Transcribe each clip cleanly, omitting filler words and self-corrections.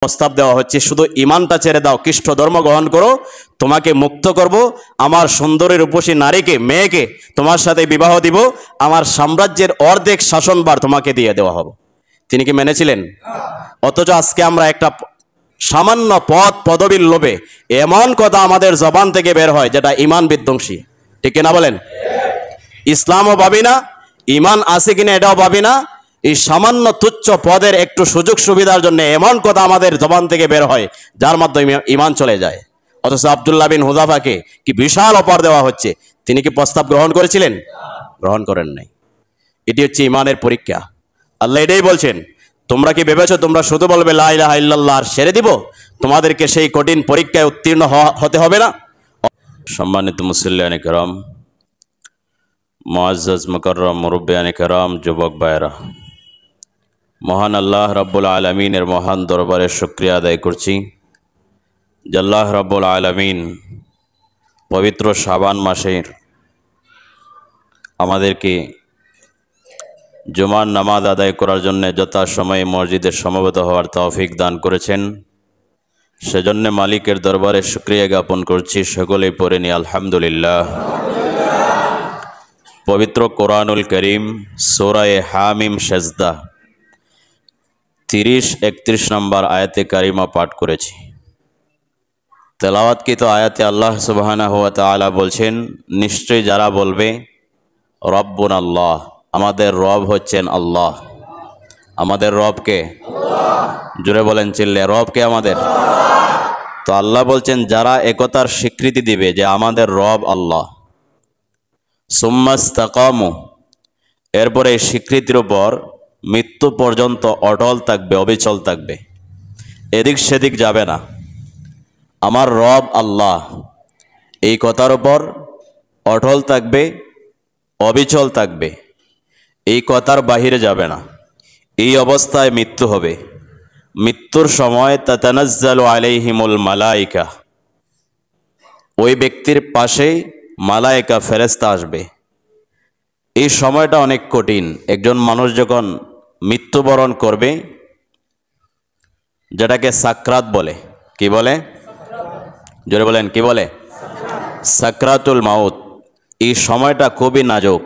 প্রস্তাব দেওয়া হচ্ছে, শুধু ইমানটা ছেড়ে দাও, খ্রিস্ট ধর্ম গ্রহণ করো, তোমাকে মুক্ত করব, আমার সুন্দরী রূপসী নারীকে, মেয়েকে তোমার সাথে বিবাহ দিব, আমার সাম্রাজ্যের অর্ধেক শাসনভার তোমাকে দিয়ে দেওয়া হবে। তিনি কি মেনেছিলেন? অথচ আজকে আমরা একটা সামান্য পদ পদবীর লোভে এমন কথা আমাদের জবান থেকে বের হয় যেটা ইমান বিধ্বংসী। ঠিক কিনা বলেন? ইসলামও ভাবি না, ইমান আছে কিনা এটাও ভাবি না, এই সামান্য তুচ্ছ পদের একটু সুযোগ সুবিধার জন্য এমন কথা আমাদের জবান থেকে বের হয় যার মাধ্যমে ইমান চলে যায়। অথচ আব্দুল্লাহ বিন হুযাফাকে কি বিশাল অফার দেওয়া হচ্ছে, তিনি কি প্রস্তাব গ্রহণ করেছিলেন? গ্রহণ করেন নাই। এটি হচ্ছে ইমানের পরীক্ষা। আল্লাহ এটাই বলছেন, তোমরা কি ভেবেছো তোমরা শুধু বলবে লা ইলাহা ইল্লাল্লাহ আর ছেড়ে দিব? তোমাদেরকে সেই কঠিন পরীক্ষায় উত্তীর্ণ হতে হবে না? সম্মানিত মুসল্লিয়ানে কেরাম, মুআজ্জাজ মুকাররম মুরব্বিয়ানে কেরাম, যুবক ভাইয়েরা, মহান আল্লাহ রাব্বুল আলামিনের মহান দরবারে শুকরিয়া আদায় করছি যে আল্লাহ রাব্বুল আলামিন পবিত্র শাবান মাসের আমাদেরকে জুমার নামাজ আদায় করার জন্য যথাসময়ে মসজিদে সমবেত হওয়ার তৌফিক দান করেছেন। সেজন্য মালিকের দরবারে শুকরিয়া জ্ঞাপন করছি। সকলেই পড়ে নি আলহামদুলিল্লাহ। পবিত্র কোরআনুল করিম সূরা হামিম সেজদা 30-31 নম্বর আয়াতে কারিমা পাঠ করেছি। তেলাওয়াতকৃত আয়াতে আল্লাহ সুবহানাহু ওয়া তাআলা বলছেন, নিশ্চয়ই যারা বলবে রব্বুনা আল্লাহ, আমাদের রব হচ্ছেন আল্লাহ। আমাদের রবকে? জোরে বলেন চিল্লে, রবকে আমাদের? তো আল্লাহ বলছেন যারা একতার স্বীকৃতি দিবে যে আমাদের রব আল্লাহ, সুম্মাস্তাকামু, এরপরে এই স্বীকৃতির উপর মৃত্যু পর্যন্ত অটল থাকবে, অবিচল থাকবে, এদিক সেদিক যাবে না, আমার রব আল্লাহ, এই কথার উপর অটল থাকবে, অবিচল থাকবে, এই কথার বাহিরে যাবে না, এই অবস্থায় মৃত্যু হবে। মৃত্যুর সময় তাতানাজ্জালু আলাইহিমুল মালাইকা, ওই ব্যক্তির পাশেই মালাইকা ফেরেশতা আসবে। এই সময়টা অনেক কঠিন। একজন মানুষ যখন মৃত্যুবরণ করবে, যেটাকে সাকরাত বলে, কি বলে? জোরে বলেন, কি বলে? সাকরাতুল মাউত। এই সময়টা খুবই নাজুক।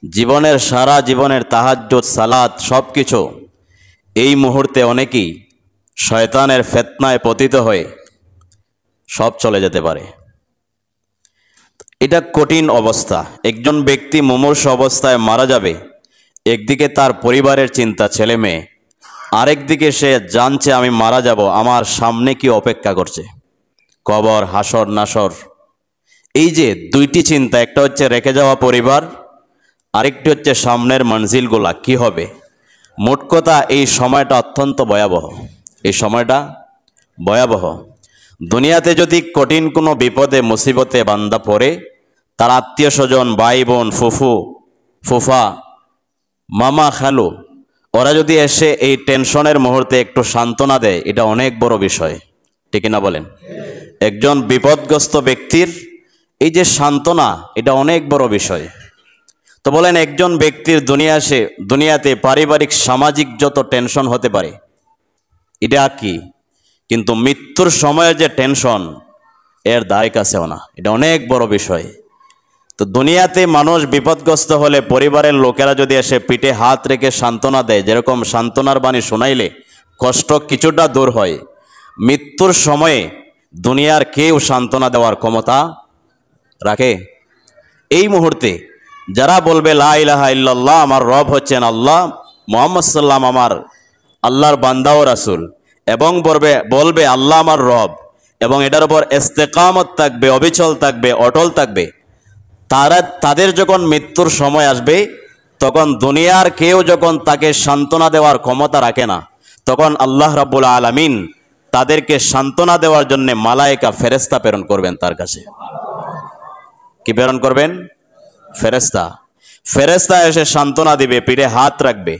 জীবনের সারা জীবনের তাহাজ্জুদ সালাত সব কিছু এই মুহূর্তে অনেকেই শয়তানের ফিতনায় পতিত হয়ে সব চলে যেতে পারে। এটা কঠিন অবস্থা। একজন ব্যক্তি মুমূর্ষু অবস্থায় মারা যাবে, একদিকে তার পরিবারের চিন্তা, ছেলে মেয়ে, আরেকদিকে সে জানছে আমি মারা যাব, আমার সামনে কি অপেক্ষা করছে, কবর, হাসর নাসর। এই যে দুইটি চিন্তা, একটা হচ্ছে রেখে যাওয়া পরিবার, আরেকটি হচ্ছে সামনের মঞ্জিলগুলা কি হবে। মোট কথা এই সময়টা অত্যন্ত ভয়াবহ। এই সময়টা ভয়াবহ। দুনিয়াতে যদি কঠিন কোনো বিপদে মুসিবতে বান্দা পড়ে, তার আত্মীয় স্বজন, ভাই বোন, ফুফু ফুফা, মামা খালু, ওরা যদি এসে এই টেনশনের মুহূর্তে একটু সান্ত্বনা দেয়, এটা অনেক বড় বিষয়। ঠিক না বলেন? একজন বিপদগ্রস্ত ব্যক্তির এই যে সান্ত্বনা, এটা অনেক বড় বিষয়। তো বলেন, একজন ব্যক্তির দুনিয়াতে পারিবারিক সামাজিক যত টেনশন হতে পারে এটা কি, কিন্তু মৃত্যুর সময়ের যে টেনশন, এর দায় কাছেও না, এটা অনেক বড় বিষয়। তো দুনিয়াতে মানুষ বিপদগ্রস্ত হলে পরিবারের লোকেরা যদি এসে পিঠে হাত রেখে সান্ত্বনা দেয়, যেরকম সান্ত্বনার বাণী শোনাইলে কষ্ট কিছুটা দূর হয়, মৃত্যুর সময়ে দুনিয়ার কেউ সান্ত্বনা দেওয়ার ক্ষমতা রাখে? এই মুহূর্তে যারা বলবে লা ইলাহা ইল্লাল্লাহ, আমার রব হচ্ছেন আল্লাহ, মুহাম্মদ সাল্লাম আমার আল্লাহর বান্দা ও রাসূল, এবং বলবে আল্লাহ আমার রব, এবং এটার উপর ইস্তেকামত থাকবে, অবিচল থাকবে, অটল থাকবে, তাদের যখন মৃত্যুর সময় আসবে, তখন দুনিয়ার কেউ যখন তাকে সান্ত্বনা দেওয়ার ক্ষমতা রাখে না, তখন আল্লাহ রাব্বুল আলামিন তাদেরকে সান্ত্বনা দেওয়ার জন্য মালায়েকা ফেরেশতা প্রেরণ করবেন তার কাছে। কি প্রেরণ করবেন? ফেরেশতা। ফেরেশতা এসে সান্ত্বনা দিবে, পিঠে হাত রাখবে,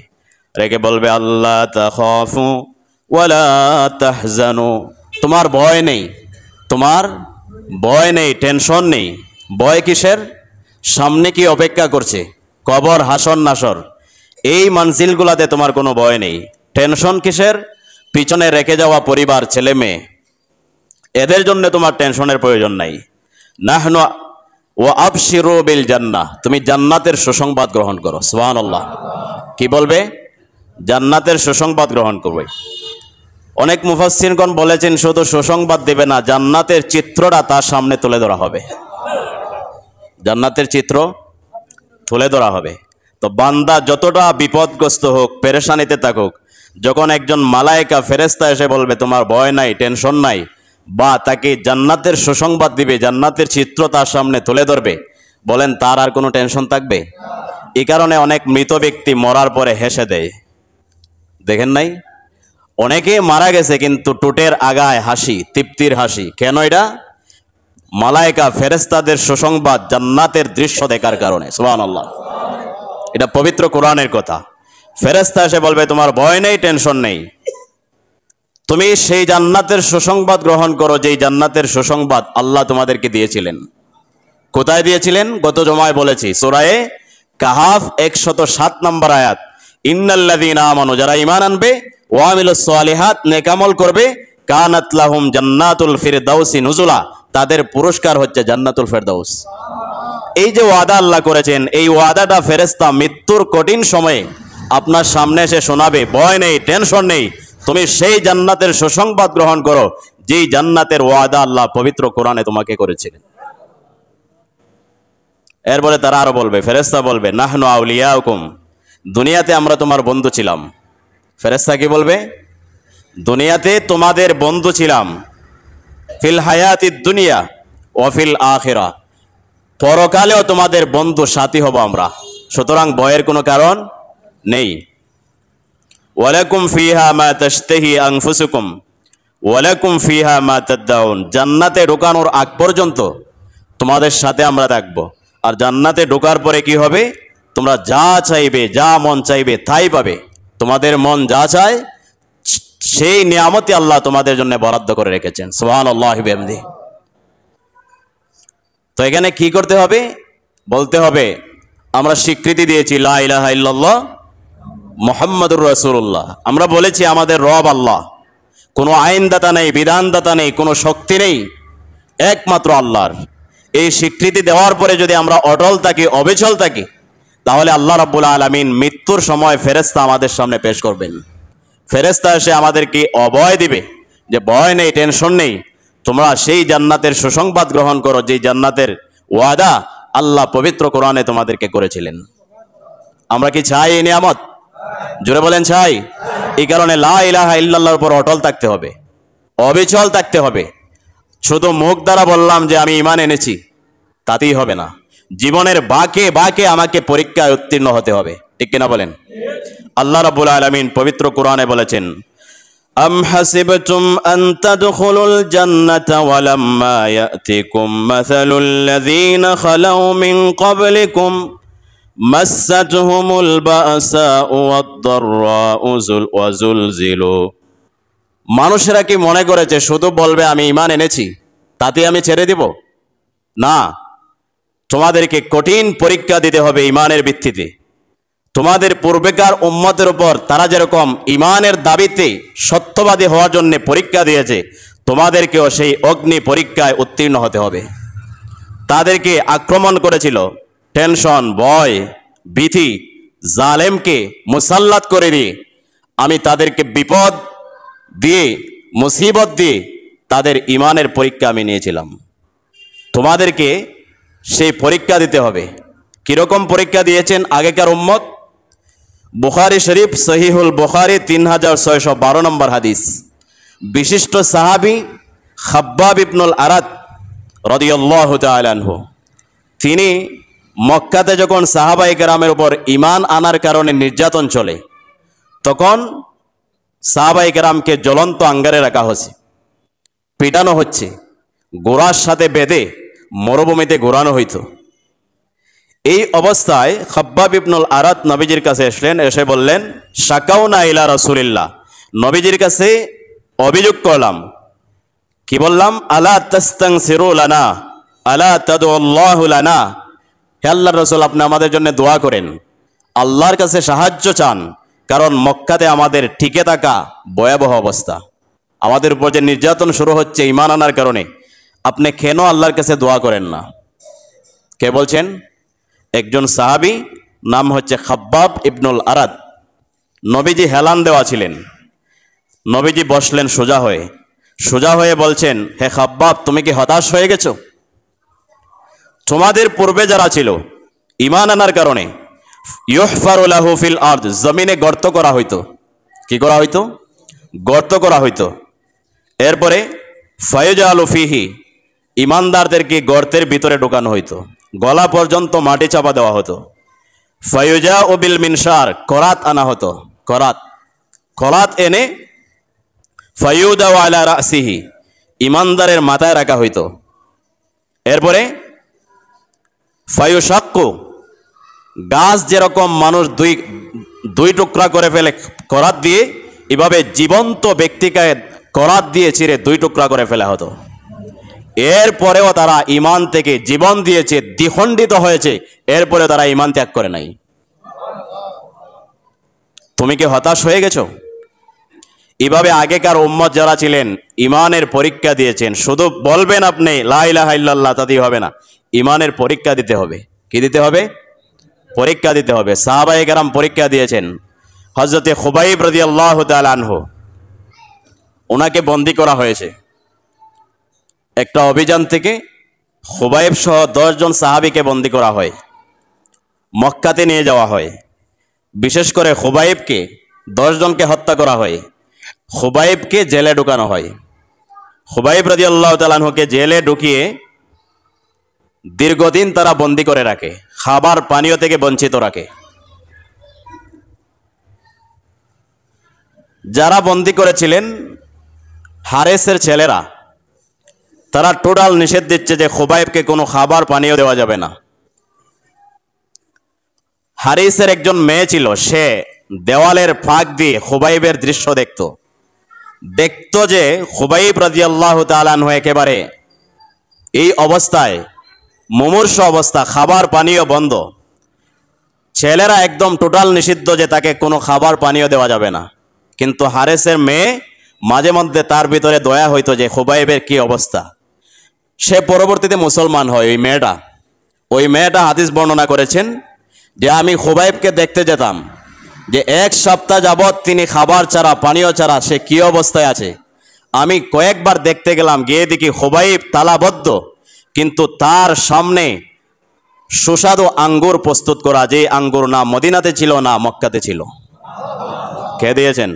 রেখে বলবে আল্লাহ তাখাফু ওয়ালা তাহজানু, তোমার ভয় নেই, তোমার ভয় নেই, টেনশন নেই। ভয় কিসের? সামনে কি অপেক্ষা করছে, কবর, হাসর নাসর, এই মঞ্জিলগুলাতে তোমার কোনো ভয় নেই। টেনশন কিসের? পিছনে রেখে যাওয়া পরিবার, ছেলে মেয়ে, এদের জন্য তোমার টেনশনের প্রয়োজন নাই। নাহনু ওয়া আবশিরু বিল জান্নাহ, তুমি জান্নাতের সুসংবাদ গ্রহণ করো। সুবহানাল্লাহ। কি বলবে? জান্নাতের সুসংবাদ গ্রহণ করবে। অনেক মুফাসসিরগণ বলেছেন শুধু সুসংবাদ দেবে না, জান্নাতের চিত্রটা তার সামনে তুলে ধরা হবে। জান্নাতের চিত্র তুলে ধরা হবে। তো বান্দা যতটা বিপদগ্রস্ত হোক, পেরেশানিতে থাকুক, যখন একজন মালায়েকা ফেরেশতা এসে বলবে তোমার ভয় নাই, টেনশন নাই, বা তাকে জান্নাতের সুসংবাদ দিবে, জান্নাতের চিত্র তার সামনে তুলে ধরবে, বলেন তার আর কোনো টেনশন থাকবে? এই কারণে অনেক মৃত ব্যক্তি মরার পরে হেসে দেয়, দেখেন নাই? অনেকে মারা গেছে কিন্তু টুটের আগায় হাসি, তৃপ্তির হাসি। কেন? এটা মালায়েকা ফেরেশতাদের সুসংবাদ, জান্নাতের দৃশ্য দেখার কারণে। সুবহানাল্লাহ। এটা পবিত্র কোরআনের কথা। ফেরেশতা এসে বলবে তোমার ভয় নেই, টেনশন নেই, তুমি সেই জান্নাতের সুসংবাদ গ্রহণ করো যেই জান্নাতের সুসংবাদ আল্লাহ তোমাদেরকে দিয়েছিলেন। কোথায় দিয়েছিলেন? গত জমায় বলেছি, সূরা কাহাফ 107 নম্বর আয়াত, ইন্নাল্লাযীনা আমানু, যারা ঈমান আনবে, ওয়া আমিলুস সালিহাত, নেক আমল করবে, কানাত লাহুম জান্নাতুল ফিরদাউসি নুজুলা, তাদের পুরস্কার হচ্ছে জান্নাতুল ফেরদাউস। এই যে ওয়াদা আল্লাহ করেছেন, এই ওয়াদাটা ফেরেশতা মৃত্যুর কঠিন সময়ে আপনার সামনে এসে শোনাবে, ভয় নেই, টেনশন নেই, তুমি সেই জান্নাতের সুসংবাদ গ্রহণ করো যেই জান্নাতের ওয়াদা আল্লাহ পবিত্র কোরআনে তোমাকে করেছিলেন। এরপরে তারা আরো বলবে, ফেরেশতা বলবে নাহনু আউলিয়াউকুম, দুনিয়াতে আমরা তোমার বন্ধু ছিলাম। ফেরেশতা কি বলবে? দুনিয়াতে তোমাদের বন্ধু ছিলাম, ফিল হায়াতিদ দুনিয়া ওয়া ফিল আখিরা, পরকালেও তোমাদের বন্ধু সাথী হব আমরা, সুতরাং ভয়ের কোনো কারণ নেই। ওয়ালাকুম ফিহা মা তাশতাহি আনফুসুকুম ওয়ালাকুম ফিহা মা তাদউন, জান্নাতে ঢোকানোর আগ পর্যন্ত তোমাদের সাথে আমরা থাকবো, আর জান্নাতে ঢোকার পরে কি হবে? তোমরা যা চাইবে, যা মন চাইবে তাই পাবে। তোমাদের মন যা চায় সেই নিয়ামতই আল্লাহ তোমাদের জন্য বরাদ্দ করে রেখেছেন। সুবহানাল্লাহি বিহামদিহি। তো এখানে কি করতে হবে? বলতে হবে আমরা স্বীকৃতি দিয়েছি লা ইলাহা ইল্লাল্লাহ মুহাম্মাদুর রাসূলুল্লাহ। আমরা বলেছি আমাদের রব আল্লাহ, কোনো আইনদাতা নেই, বিধানদাতা নেই, কোনো শক্তি নেই, একমাত্র আল্লাহর। এই স্বীকৃতি দেওয়ার পরে যদি আমরা অটল থাকি, অবিচল থাকি, তাহলে আল্লাহ রাব্বুল আলামিন মৃত্যুর সময় ফেরেশতা আমাদের সামনে পেশ করবেন। ফেরেশতা এসে আমাদেরকে অভয় দিবে যে ভয় নেই, টেনশন নেই, তোমরা সেই জান্নাতের সুসংবাদ গ্রহণ করো যেই জান্নাতের ওয়াদা আল্লাহ পবিত্র কোরআনে তোমাদেরকে করেছিলেন। আমরা কি চাই এই নিয়ামত? জোরে বলেন চাই। এই কারণে লা ইলাহা ইল্লাল্লাহর উপর অটল থাকতে হবে, অবিচল থাকতে হবে। শুধু মুখ দ্বারা বললাম যে আমি ঈমান এনেছি, তাতেই হবে না। জীবনের বাঁকে বাঁকে আমাকে পরীক্ষায় উত্তীর্ণ হতে হবে, ঠিক কিনা বলেন? আল্লাহ রাব্বুল আলামিন পবিত্র কোরআনে বলেছেন, আম হাসিবতুম আন তাদখুলুল জান্নাতা ওয়ালাম্মা ইয়াতিকুম মাসালুল লাযীনা খালাউ মিন ক্বাবলিকুম মাসাতহুমুল বাসাউ ওয়াদ-দাররাউ ওয়া যুলজিলু। মানুষেরা কি মনে করেছে শুধু বলবে আমি ঈমান এনেছি তাতে আমি ছেড়ে দিব? না, তোমাদেরকে কঠিন পরীক্ষা দিতে হবে ঈমানের ভিত্তিতে। তোমাদের পূর্বেকার উম্মতের উপর তারা যেরকম ঈমানের দাবিতে সত্যবাদী হওয়ার জন্য পরীক্ষা দিয়েছে, তোমাদেরকেও সেই অগ্নি পরীক্ষায় উত্তীর্ণ হতে হবে। তাদেরকে আক্রমণ করেছিল টেনশন, ভয়, ভীতি, জালেমকে মুসাল্লাত করে দিয়ে আমি তাদেরকে বিপদ দিয়ে, মুসিবত দিয়ে তাদের ঈমানের পরীক্ষা আমি নিয়েছিলাম। তোমাদেরকে সেই পরীক্ষা দিতে হবে। কিরকম পরীক্ষা দিয়েছেন আগেকার উম্মত? বুখারী শরীফ সহিহুল বুখারী 3612 নম্বর হাদিস। বিশিষ্ট সাহাবী খাব্বাব ইবনুল আরাত রাদিয়াল্লাহু তাআলা আনহু, তিনি মক্কাতে যখন সাহাবায়ে কেরামের উপর ঈমান আনার কারণে নির্যাতন চলে, তখন সাহাবায়ে কেরামকে জ্বলন্ত আঙ্গারে রাখা হচ্ছে, পিটানো হচ্ছে, ঘোড়ার সাথে বেঁধে মরুভূমিতে ঘোরানো হইত। এই অবস্থায় খাব্বাব ইবনুল আরাত নবীজির কাছে আসলেন, এসে বললেন শাকাউনা ইলা রাসূলিল্লাহ, নবীজির কাছে অভিযোগ করলাম। কি বললাম? আলা তাস্তানসিরু লানা আলা তাদউল্লাহু লানা, হে আল্লাহর রাসূল আপনি আমাদের জন্য দোয়া করেন, আল্লাহর কাছে সাহায্য চান, কারণ মক্কাতে আমাদের টিকে থাকা ভয়াবহ অবস্থা, আমাদের উপর যে নির্যাতন শুরু হচ্ছে ঈমান আনার কারণে। আপনি কেন আল্লাহর কাছে দোয়া করেন না? কে বলছেন? একজন সাহাবী, নাম হচ্ছে খাব্বাব ইবনুল আরাদ। নবীজি হেলান দেওয়া ছিলেন, নবীজি বসলেন সোজা হয়ে বলছেন, হে খাব্বাব, তুমি কি হতাশ হয়ে গেছো? তোমাদের পূর্বে যারা ছিল ঈমান আনার কারণে ইউহফারু লাহু ফিল আরদ, জমিনে গর্ত করা হইতো। কি করা হইতো? গর্ত করা হইতো। এরপরে ফায়ুজালু ফিহি, ঈমানদারদেরকে গর্তের ভিতরে ঢোকানো হইতো, গলা পর্যন্ত মাটি চাপা দেওয়া হতো। ফায়ুজাউ বিল মিনশার, করাত আনা হতো, করাত এনে ফায়ুদাউ আলা রাসিহি, ঈমানদারের মাথায় রাখা হইতো। এরপরে ফায়ুশাক্কু, গাছ যেরকম মানুষ দুই টুকরা করে ফেলে করাত দিয়ে, এভাবে জীবন্ত ব্যক্তিকে করাত দিয়ে চিরে দুই টুকরা করে ফেলা হতো। এরপরেও তারা ঈমান থেকে জীবন দিয়েছে, দ্বিখণ্ডিত হয়েছে, এরপরে তারা ঈমান ত্যাগ করে নাই। তুমি কি হতাশ হয়ে গেছো? এভাবে আগেকার উম্মত যারা ছিলেন ঈমানের পরীক্ষা দিয়েছেন। শুধু বলবেন আপনি লা ইলাহা ইল্লাল্লাহ, তাতেই হবে না, ঈমানের পরীক্ষা দিতে হবে। কি দিতে হবে? পরীক্ষা দিতে হবে। সাহাবায়ে কেরাম পরীক্ষা দিয়েছেন। হযরতে খুবাইব রাদিয়াল্লাহু তাআলা আনহু, ওনাকে বন্দী করা হয়েছে। একটা অভিযান থেকে খুবাইব সহ 10 জন সাহাবীকে বন্দী করা হয়, মক্কাতে নিয়ে যাওয়া হয়। বিশেষ করে খুবাইবকে, 10 জনকে হত্যা করা হয়, খুবাইবকে জেলে ঢুকানো হয়। খুবাইব রাদিয়াল্লাহু তাআলা আনহুকে জেলে ঢুকিয়ে দীর্ঘদিন তারা বন্দী করে রাখে, খাবার পানীয় থেকে বঞ্চিত রাখে। যারা বন্দী করেছিলেন হারেসের ছেলেরা, তারা টোটাল নিষেধ দিচ্ছে যে খুবাইবকে কোনো খাবার পানীয় দেওয়া যাবে না। হারিসের একজন মেয়ে ছিল, সে দেওয়ালের ফাঁক দিয়ে খুবাইবের দৃশ্য দেখতো যে খুবাইব রাদিয়াল্লাহু তাআলা আনহু একেবারে এই অবস্থায়, মুমূর্ষ অবস্থা, খাবার পানীয় বন্ধ। ছেলেরা একদম টোটাল নিষিদ্ধ যে তাকে কোনো খাবার পানীয় দেওয়া যাবে না। কিন্তু হারেসের মেয়ে মাঝে মধ্যে তার ভিতরে দয়া হইতো যে খুবাইবের কি অবস্থা। সে পরবর্তীতে মুসলমান হয়। ওই মেয়েটা হাদিস বর্ণনা করেছেন যে আমি খুবাইবকে দেখতে যেতাম যে 1 সপ্তাহ যাবৎ তিনি খাবার ছাড়া, পানীয় ছাড়া সে কি অবস্থায় আছে। আমি কয়েকবার দেখতে গেলাম, গিয়ে দেখি খুবাইব তালাবদ্ধ, কিন্তু তার সামনে সুস্বাদু আঙ্গুর প্রস্তুত করা, যে আঙ্গুর না মদিনাতে ছিল না মক্কাতে ছিল। কে দিয়েছেন?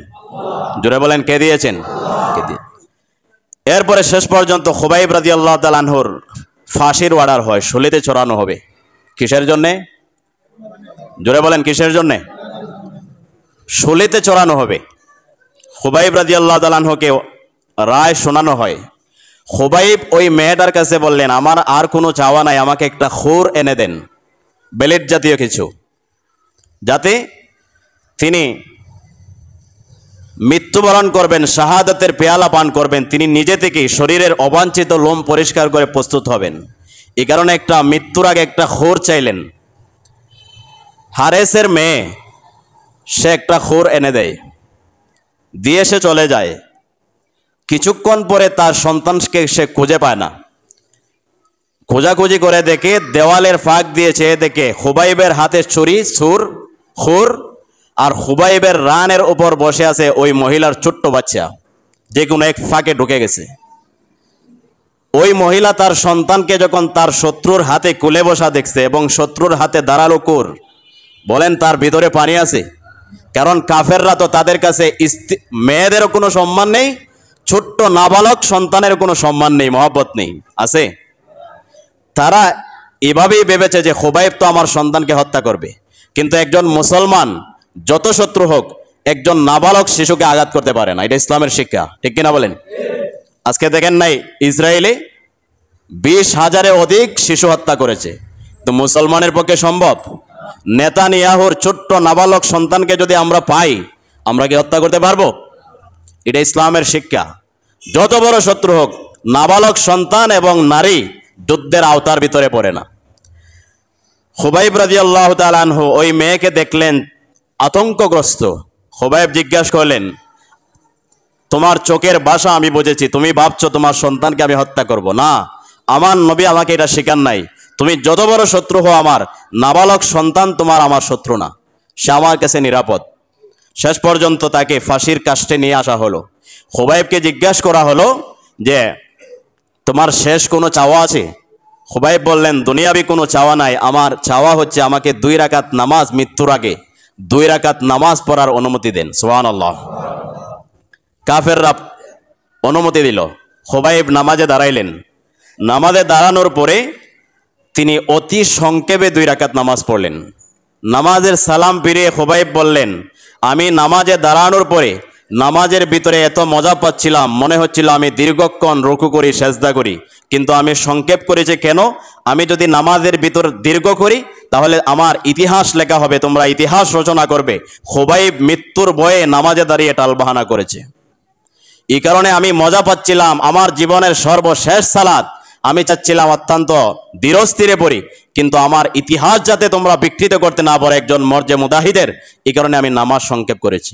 জোরে বলেন, কে দিয়েছেন? এরপরে শেষ পর্যন্ত খুবাইব রাদিয়াল্লাহু তাআলা আনহুর ফাঁসির অর্ডার হয়, শুলিতে চড়ানো হবে। কিসের জন্যে? জোরে বলেন, কিসের জন্যে? শুলিতে চড়ানো হবে। খুবাইব রাদিয়াল্লাহু তাআলা আনহুকে রায় শোনানো হয়। খুবাইব ওই মেয়েটার কাছে বললেন, আমার আর কোনো চাওয়া নাই, আমাকে একটা খুর এনে দেন, বেলেট জাতীয় কিছু, যাতে তিনি মৃত্যুবরণ করবেন, শাহাদাতের পেয়ালা পান করবেন, তিনি নিজে থেকেই শরীরের অবাঞ্ছিত লোম পরিষ্কার করে প্রস্তুত হবেন। এই কারণে একটা মৃত্যুর আগে একটা খুর চাইলেন। হারেসের মেয়ে সে একটা খুর এনে দেয়, দিয়ে সে চলে যায়। কিছুক্ষণ পরে তার সন্তানকে সে খুঁজে পায় না। খোঁজাখুঁজি করে দেখে, দেওয়ালের ফাঁক দিয়ে চেয়ে দেখে খুবাইবের হাতে ছুরি, খুর, আর খুবাইবের রানের উপর বসে আছে ওই মহিলার ছোট্ট বাচ্চা, যে কোনো এক ফাঁকে ঢুকে গেছে। ওই মহিলা তার সন্তানকে যখন তার শত্রুর হাতে কুলে বসা দেখছে এবং শত্রুর হাতে দাঁড়ালো কুর, বলেন তার ভিতরে পানি আছে? কারণ কাফেররা তো তাদের কাছে মেয়েদেরও কোনো সম্মান নেই, ছোট্ট নাবালক সন্তানের কোনো সম্মান নেই, মহব্বত নেই, আছে? তারা এভাবেই ভেবেছে যে খুবাইব তো আমার সন্তানকে হত্যা করবে। কিন্তু একজন মুসলমান যত শত্রু হোক, একজন নাবালক শিশুকে আঘাত করতে পারে না। এটা ইসলামের শিক্ষা, ঠিক কিনা বলেন? আজকে দেখেন নাই, ইসরায়েলে 20,000-এর অধিক শিশু হত্যা করেছে, তো মুসলমানের পক্ষে সম্ভব? নেতানিয়াহুর ছোট্ট নাবালক সন্তানকে যদি আমরা পাই, আমরা কি হত্যা করতে পারবো? এটা ইসলামের শিক্ষা। যত বড় শত্রু হোক, নাবালক সন্তান এবং নারী যুদ্ধের আওতার ভিতরে পড়ে না। খুবাইব রাদিয়াল্লাহু তাআলা আনহু ওই মেয়েকে দেখলেন আতঙ্কগ্রস্ত। খুবাইব জিজ্ঞাসা করলেন, তোমার চোখের ভাষা আমি বুঝেছি, তুমি ভাবছো তোমার সন্তানকে আমি হত্যা করব। না, আমার নবী আমাকে এটা শেখান নাই। তুমি যত বড় শত্রু হও, আমার নাবালক সন্তান তোমার আমার শত্রু না, সে আমার কাছে নিরাপদ। শেষ পর্যন্ত তাকে ফাঁসির কাস্টে নিয়ে আসা হলো। খুবাইবকে জিজ্ঞাসা করা হলো যে তোমার শেষ কোনো চাওয়া আছে? খুবাইব বললেন, দুনিয়াবি কোনো চাওয়া নাই, আমার চাওয়া হচ্ছে আমাকে 2 রাকাত নামাজ, মৃত্যুর আগে 2 রাকাত নামাজ পড়ার অনুমতি দেন। সুবহানাল্লাহ। কাফেররা অনুমতি দিল। খুবাইব নামাজে দাঁড়াইলেন। নামাজে দাঁড়ানোর পরে তিনি অতি সংক্ষেপে 2 রাকাত নামাজ পড়লেন। নামাজের সালাম ফিরিয়ে খুবাইব বললেন, আমি নামাজে দাঁড়ানোর পরে নামাজের ভিতরে এত মজা পাচ্ছিলাম, মনে হচ্ছিল আমি দীর্ঘক্ষণ রুকু করি, সেজদা করি, কিন্তু আমি সংক্ষেপ করেছি কেন? আমি যদি নামাজের ভিতর দীর্ঘ করি তাহলে আমার ইতিহাস লেখা হবে, তোমরা ইতিহাস রচনা করবে খুবাইব মৃত্যুর ভয়ে নামাজে দাঁড়িয়ে টালবাহানা করেছে। এই কারণে আমি মজা পাচ্ছিলাম, আমার জীবনের সর্বশেষ সালাত আমি চাচ্ছিলাম অত্যন্ত ধীরস্থিরে পড়ি, কিন্তু আমার ইতিহাস যাতে তোমরা বিকৃত করতে না পারো একজন মর্জে মুজাহিদের, এই কারণে আমি নামাজ সংক্ষেপ করেছি।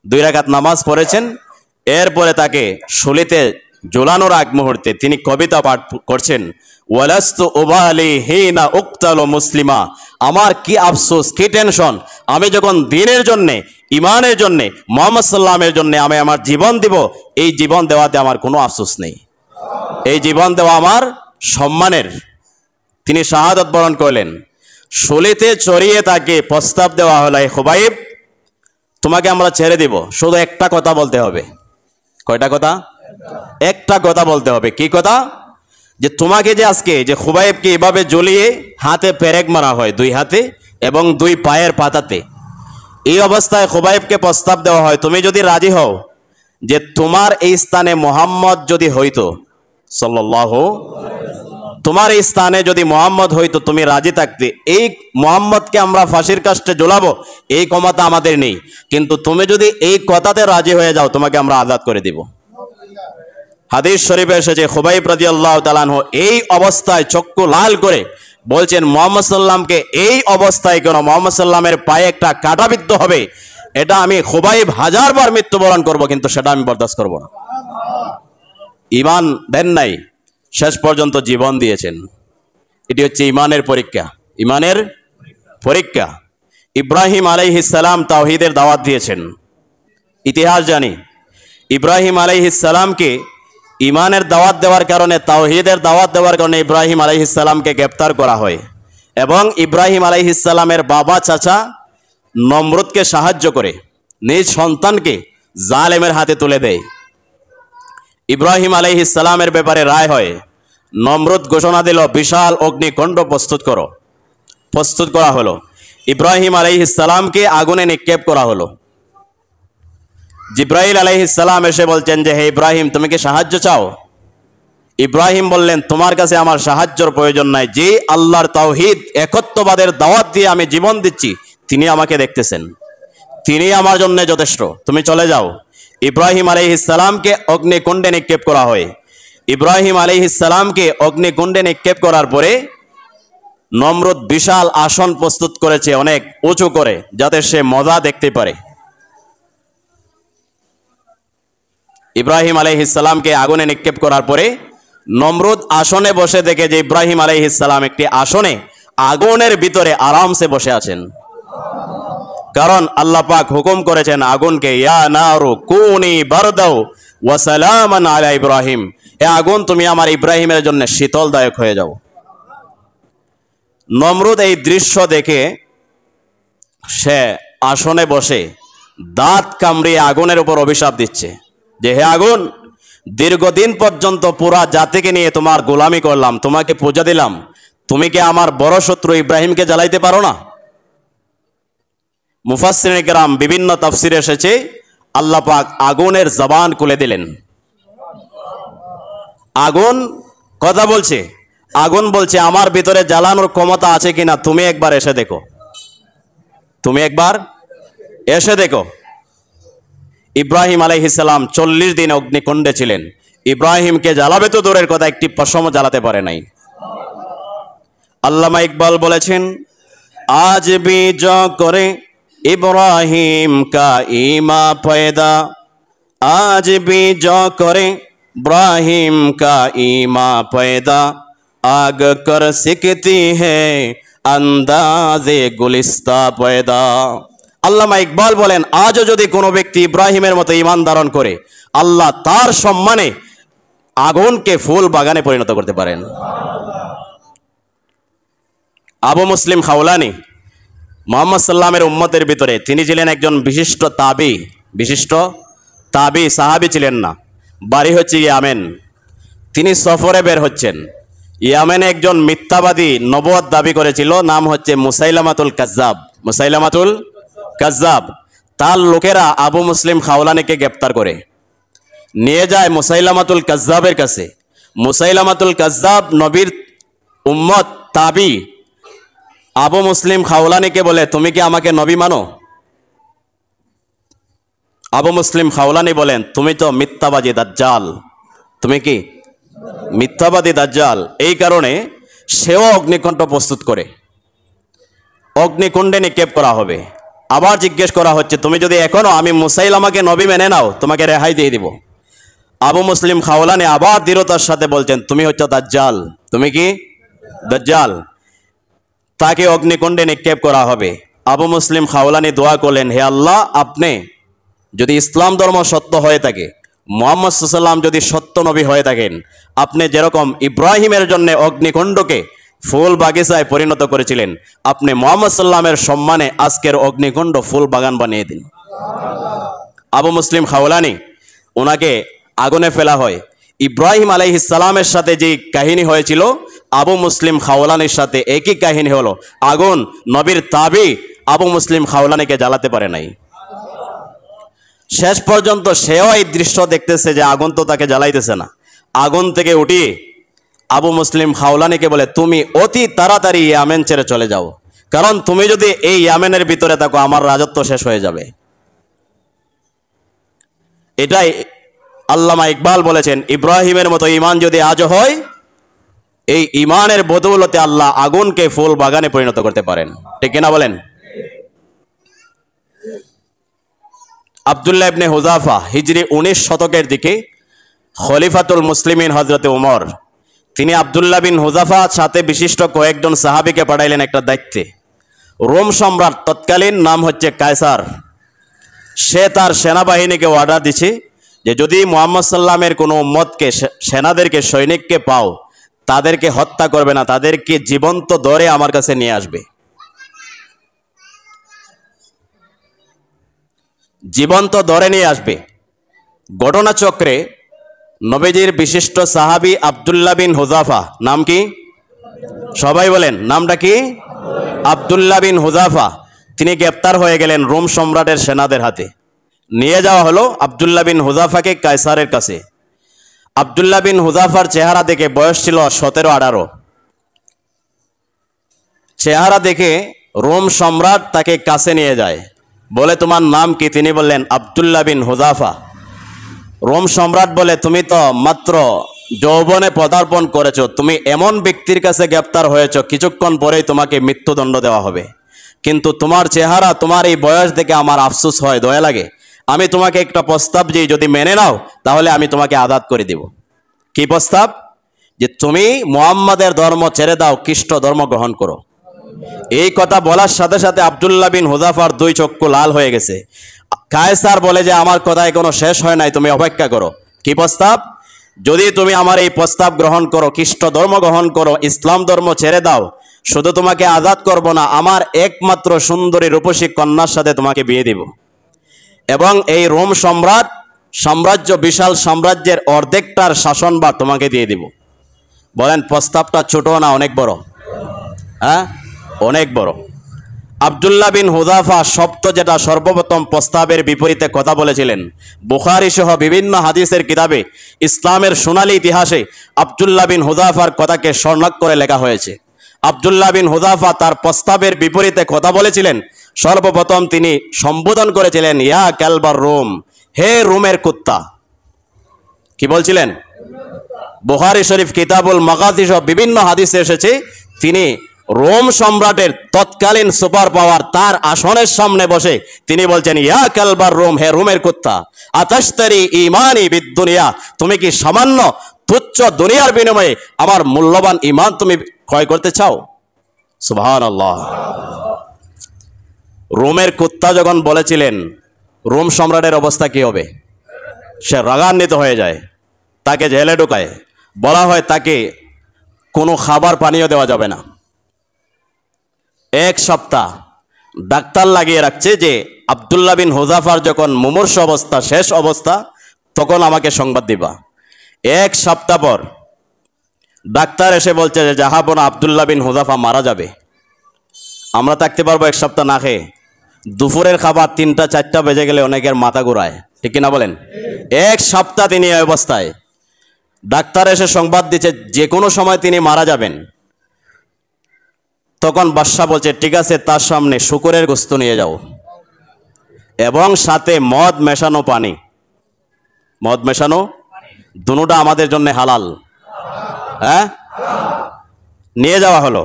2 রাকাত নামাজ পড়েছেন। এরপরে তাকে শুলিতে ঝোলানোর আগ মুহূর্তে তিনি কবিতা পাঠ করছেন, ওয়ালাস্তু উবালি হিনা উক্তালু মুসলিমা, আমার কি আফসোস, কি টেনশন, আমি যখন দ্বীনের জন্যে, ইমানের জন্যে, মুহাম্মদ সাল্লামের জন্যে আমি আমার জীবন দিব, এই জীবন দেওয়াতে আমার কোনো আফসোস নেই, এই জীবন দেওয়া আমার সম্মানের। তিনি শাহাদাত বরণ করলেন। শুলিতে চড়িয়ে তাকে প্রস্তাব দেওয়া হলো, খুবাইব তোমাকে আমরা ছেড়ে দিব, শুধু একটা কথা বলতে হবে। কয়টা কথা? একটা কথা বলতে হবে। কি কথা? যে তোমাকে যে আজকে যে খুবাইবকে এভাবে জ্বলিয়ে হাতে পেরেক মারা হয়, 2 হাতে এবং 2 পায়ের পাতাতে, এই অবস্থায় খুবাইবকে প্রস্তাব দেওয়া হয়, তুমি যদি রাজি হও যে তোমার এই স্থানে মোহাম্মদ যদি হইতো সাল্লাল্লাহু, তোমার এই স্থানে যদি মোহাম্মদ হইতো, তুমি রাজি থাকতে, এই মোহাম্মদকে আমরা ফাঁসির কাস্টে ঝোলাবো, এই ক্ষমতা আমাদের নেই, কিন্তু তুমি যদি এই কথাতে রাজি হয়ে যাও তোমাকে আমরা আজাদ করে দিব। হাদিস শরীফে এসেছে, খুবাইব রাদিয়াল্লাহু তাআলা আনহু এই অবস্থায় চক্ষু লাল করে বলছেন, মুহাম্মদ সাল্লামকে এই অবস্থায় কেন, মুহাম্মদ সাল্লামের পায়ে একটা কাঁটা বিদ্ধ হবে, এটা আমি খুবাইব 1000 বার মৃত্যুবরণ করব, কিন্তু সেটা আমি বরদাস্ত করব না। ঈমান দেন নাই, শেষ পর্যন্ত জীবন দিয়েছেন। এটি হচ্ছে ঈমানের পরীক্ষা, ঈমানের পরীক্ষা। ইব্রাহিম আলাইহিস সালাম তাওহীদের দাওয়াত দিয়েছেন। ইতিহাস জানি, ইব্রাহিম আলাইহিস সালামকে ঈমানের দাওয়াত দেওয়ার কারণে, তাওহীদের দাওয়াত দেওয়ার কারণে ইব্রাহিম আলাইহিস সালামকে গ্রেফতার করা হয় এবং ইব্রাহিম আলাইহিস সালামের বাবা চাচা নমরুদকে সাহায্য করে নিজ সন্তানকে জালেমের হাতে তুলে দেয়। ইব্রাহিম আলাইহিস সালামের ব্যাপারে রায় হয়, নমরুদ ঘোষণা দিল বিশাল অগ্নিকুণ্ড প্রস্তুত করো। প্রস্তুত করা হলো। ইব্রাহিম আলাইহিস সালামকে আগুনে নিক্ষেপ করা হলো। জিব্রাইল আলাইহিস সালাম এসে বলছেন যে, হে ইব্রাহিম তুমি কি সাহায্য চাও? ইব্রাহিম বললেন, তোমার কাছে আমার সাহায্যের প্রয়োজন নাই, যে আল্লাহর তাওহীদ একত্ববাদের দাওয়াত দিয়ে আমি জীবন দিচ্ছি তিনি আমাকে দেখতেছেন, তিনি আমার জন্য যথেষ্ট, তুমি চলে যাও। ইব্রাহিম আলাইহিস সালামকে অগ্নিকুণ্ডে নিক্ষেপ করা হয়। ইব্রাহিম আলাইহিস সালামকে অগ্নিকুণ্ডে নিক্ষেপ করার পরে নমরুদ বিশাল আসন প্রস্তুত করেছে অনেক উঁচু করে, যাতে সে মজা দেখতে পারে। ইব্রাহিম আলাইহিস সালামকে আগুনে নিক্ষেপ করার পরে নমরুদ আসনে বসে দেখে যে ইব্রাহিম আলাইহিস সালাম একটি আসনে আগুনের ভিতরে আরামসে বসে আছেন। কারণ আল্লাহ পাক হুকুম করেছেন আগুনকে, ইয়া নারু কুনি বারদাও ওয়া সালামান আলা ইব্রাহিম, হে আগুন তুমি আমার ইব্রাহিমের জন্য শীতলদায়ক হয়ে যাও। নমরুদ এই দৃশ্য দেখে সে আসনে বসে দাঁত কামড়িয়ে আগুনের উপর অভিশাপ দিচ্ছে যে, হে আগুন, দীর্ঘদিন পর্যন্ত পুরা জাতিকে নিয়ে তোমার গোলামি করলাম, তোমাকে পূজা দিলাম, তুমি কি আমার বড় শত্রু ইব্রাহিমকে জ্বালাইতে পারো না? মুফাসসিরিনে কেরাম বিভিন্ন তাফসিরে এসেছে আল্লাহ পাক আগুনের জবান খুলে দিলেন। আগুন কথা বলছে, আগুন বলছে আমার ভিতরে জ্বালানোর ক্ষমতা আছে কিনা তুমি একবার এসে দেখো, তুমি একবার এসে দেখো। ইব্রাহিম আলাইহিস সালাম 40 দিন অগ্নিকুণ্ডে ছিলেন। ইব্রাহিমকে জ্বালাবে তো দূরের কথা, একটি পশমও জ্বালাতে পারে নাই। আল্লামা ইকবাল বলেছেন, আজ বীজ করে इब्राहिम का ईमा पैदा आज भी जो करे इब्राहिम का ईमा पैदा आग कर सिकती है अंदाजे गुलिस्ता पैदा। আল্লামা ইকবাল বলেন, আজও যদি কোনো ব্যক্তি ইব্রাহিমের মতো ঈমান ধারণ করে আল্লাহ তার সম্মানে আগুনকে ফুল বাগানে পরিণত করতে পারেন। আবু মুসলিম খাওলানি মুহাম্মদ সাল্লামের উম্মতের ভিতরে তিনি ছিলেন একজন বিশিষ্ট তাবি, সাহাবি ছিলেন না। বাড়ি হচ্ছে ইয়ামেন। তিনি সফরে বের হচ্ছেন। ইয়ামেনে একজন মিথ্যাবাদী নবুয়ত দাবি করেছিল, নাম হচ্ছে মুসাইলামাতুল কাজ্জাব। তার লোকেরা আবু মুসলিম খাওলানিকে গ্রেপ্তার করে নিয়ে যায় মুসাইলামাতুল কাজ্জাবের কাছে। মুসাইলামাতুল কাজ্জাব নবীর উম্মত তাবি। আবু মুসলিম খাওলানিকে বলে, তুমি কি আমাকে নবী মানো? আবু মুসলিম খাওলানি বলেন, তুমি তো মিথ্যাবাদী দাজ্জাল। তুমি কি মিথ্যাবাদী দাজ্জাল? এই কারণে সেও অগ্নিকুণ্ড প্রস্তুত করে অগ্নিকুণ্ডে নিক্ষেপ করা হবে। আবার জিজ্ঞেস করা হচ্ছে, তুমি যদি এখনো আমি মুসাইলামাকে নবী মেনে নাও তোমাকে রেহাই দিয়ে দিব। আবু মুসলিম খাওলানি আবার দৃঢ়তার সাথে বলছেন, তুমি হচ্ছে দাজ্জাল। তুমি কি দাজ্জাল? তাকে অগ্নিকুণ্ডে নিক্ষেপ করা হবে। আবু মুসলিম খাওলানি দোয়া করলেন, হে আল্লাহ, আপনি যদি ইসলাম ধর্ম সত্য হয়ে থাকে, মুহাম্মদ সাল্লাল্লাহু আলাইহি ওয়াসাল্লাম যদি সত্য নবী হয়ে থাকেন, আপনি যেরকম ইব্রাহিমের জন্য অগ্নিকুণ্ডকে ফুল বাগিচায় পরিণত করেছিলেন, আপনি মুহাম্মদ সাল্লামের সম্মানে আজকের অগ্নিকুণ্ড ফুল বাগান বানিয়ে দিন। আবু মুসলিম খাওলানি ওনাকে আগুনে ফেলা হয়। ইব্রাহিম আলাইহিস সালামের সাথে যে কাহিনী হয়েছিল, আবু মুসলিম খাওলানির সাথে একই কাহিনী হলো। আগুন নবীর তাবি আবু মুসলিম খাওলানিকে জ্বালাতে পারে নাই। শেষ পর্যন্ত সেও এই দৃশ্য দেখতেছে যে আগুন তো তাকে জ্বালাইতেছে না। আগুন থেকে উঠিয়ে আবু মুসলিম খাওলানিকে বলে, তুমি অতি তাড়াতাড়ি ইয়ামেন ছেড়ে চলে যাও, কারণ তুমি যদি এই ইয়ামেনের ভিতরে থাকো আমার রাজত্ব শেষ হয়ে যাবে। এটাই আল্লামা ইকবাল বলেছেন, ইব্রাহিমের মতো ঈমান যদি আজও হয়, এই ঈমানের বদৌলতে আল্লাহ আগুনকে ফুল বাগানে পরিণত করতে পারেন। ঠিক কিনা বলেন? আব্দুল্লাহ ইবনে হুযাফা হিজরি 19 শতকের দিকে খলিফাতুল মুসলিমিন হযরতে উমর, তিনি আব্দুল্লাহ বিন হুযাফার সাথে বিশিষ্ট কয়েকজন সাহাবীকে পাঠাইলেন একটা দায়িত্বে। রোম সম্রাট তৎকালীন নাম হচ্ছে কায়সার, সে তার সেনাবাহিনীকে অর্ডার দিচ্ছে যে যদি মুহাম্মদ সাল্লামের কোনো উম্মতকে, সেনাদেরকে, সৈনিককে পাও, তাদেরকে হত্যা করবে না, তাদেরকে জীবন্ত ধরে আমার কাছে নিয়ে আসবে। জীবন্ত ধরে নিয়ে আসবে। ঘটনাচক্রে নবীজির বিশিষ্ট সাহাবী আব্দুল্লাহ বিন হুযাফা, নাম কি? সবাই বলেন, নামটা কি? আব্দুল্লাহ বিন হুযাফা। তিনি গ্রেপ্তার হয়ে গেলেন রোম সম্রাটের সেনাদের হাতে। নিয়ে যাওয়া হলো আব্দুল্লাহ বিন হুযাফাকে কায়সারের কাছে। আব্দুল্লাহ বিন হুযাফার চেহারা দেখে, বয়স ছিল 17-18, চেহারা দেখে রোম সম্রাট তাকে কাছে নিয়ে যায়, বলে তোমার নাম কি? তিনি বললেন আব্দুল্লাহ বিন হুযাফা। রোম সম্রাট বলে, তুমি তো মাত্র যৌবনে পদার্পণ করেছো, তুমি এমন ব্যক্তির কাছে গ্রেপ্তার হয়েছ কিছুক্ষণ পরেই তোমাকে মৃত্যুদণ্ড দেওয়া হবে, কিন্তু তোমার চেহারা, তোমার এই বয়স দেখে আমার আফসোস হয়, দয়া লাগে। আমি তোমাকে একটা প্রস্তাব দিই, যদি মেনে নাও তাহলে আমি তোমাকে আজাদ করে দিব। কি প্রস্তাব? যে তুমি মুহাম্মাদের ধর্ম ছেড়ে দাও, খ্রিস্ট ধর্ম গ্রহণ করো। এই কথা বলার সাথে সাথে আব্দুল্লাহ বিন হুযাফার 2 চক্ষু লাল হয়ে গেছে। কায়সার বলে যে আমার কথা এখনো শেষ হয় নাই, তুমি অপেক্ষা করো। কি প্রস্তাব? যদি তুমি আমার এই প্রস্তাব গ্রহণ করো, খ্রিস্ট ধর্ম গ্রহণ করো, ইসলাম ধর্ম ছেড়ে দাও, শুধু তোমাকে আজাদ করব না, আমার একমাত্র সুন্দরী রূপসী কন্যার সাথে তোমাকে বিয়ে দিব, এবং এই রোম সাম্রাজ্য, বিশাল সাম্রাজ্যের অর্ধেকটার শাসনভার তোমাকে দিয়ে দিব। বলেন প্রস্তাবটা ছোট না অনেক বড়? হ্যাঁ, অনেক বড়। আব্দুল্লাহ বিন হুযাফা যেটা সর্বপ্রথম প্রস্তাবের বিপরীতে কথা বলেছিলেন, বুখারী সহ বিভিন্ন হাদিসের কিতাবে, ইসলামের সোনালী ইতিহাসে আব্দুল্লাহ বিন হুযাফার কথাকে স্বর্ণাক্ষরে লেখা হয়েছে। আব্দুল্লাহ বিন হুযাফা তার প্রস্তাবের বিপরীতে কথা বলেছিলেন। সর্বপ্রথম তিনি সম্বোধন করেছিলেন, ইয়া কালবার রোম, হে রোমের কুত্তা। কি বলছিলেন? বুখারী শরীফ কিতাবুল মাগাজি সহ বিভিন্ন হাদিসে এসেছে, তিনি রোম সম্রাটের তৎকালীন সুপার পাওয়ার তার আসনের সামনে বসে তিনি বলছেন, ইয়া কালবার রোম, হে রোমের কুত্তা, আতাশতারি ঈমানি বিদ-দুনিয়া, তুমি কি সামান্য তুচ্ছ দুনিয়ার বিনিময়ে আমার মূল্যবান ঈমান তুমি ক্রয় করতে চাও? সুবহানাল্লাহ। রোমের কুত্তা যখন বলেছিলেন, রোম সম্রাটের অবস্থা কি হবে? সে রাগান্বিত হয়ে যায়, তাকে জেলে ঢোকায়, বলা হয় তাকে কোনো খাবার পানীয় দেওয়া যাবে না। এক সপ্তাহ ডাক্তার লাগিয়ে রাখছে যে আব্দুল্লাহ বিন হুযাফার যখন মুমূর্ষু অবস্থা, শেষ অবস্থা, তখন আমাকে সংবাদ দিবা। এক সপ্তাহ পর ডাক্তার এসে বলছে যে জাহাপনা আব্দুল্লাহ বিন হুযাফা মারা যাবে। আমরা থাকতে পারবো এক সপ্তাহ না খেয়ে? দুপুরের খাবার 3টা 4টা বেজে গেলে অনেকের মাথা ঘুরায়, ঠিক কিনা বলেন? এক সপ্তাহ তিনি এই অবস্থায়, ডাক্তার এসে সংবাদ দিচ্ছে যে কোনো সময় তিনি মারা যাবেন। তখন বাদশা বলছে ঠিক আছে, তার সামনে শূকরের গোশত নিয়ে যাও এবং সাথে মদ মেশানো পানি, মদ মেশানো, দুটোটা আমাদের জন্য হালাল, হ্যাঁ, নিয়ে যাওয়া হলো।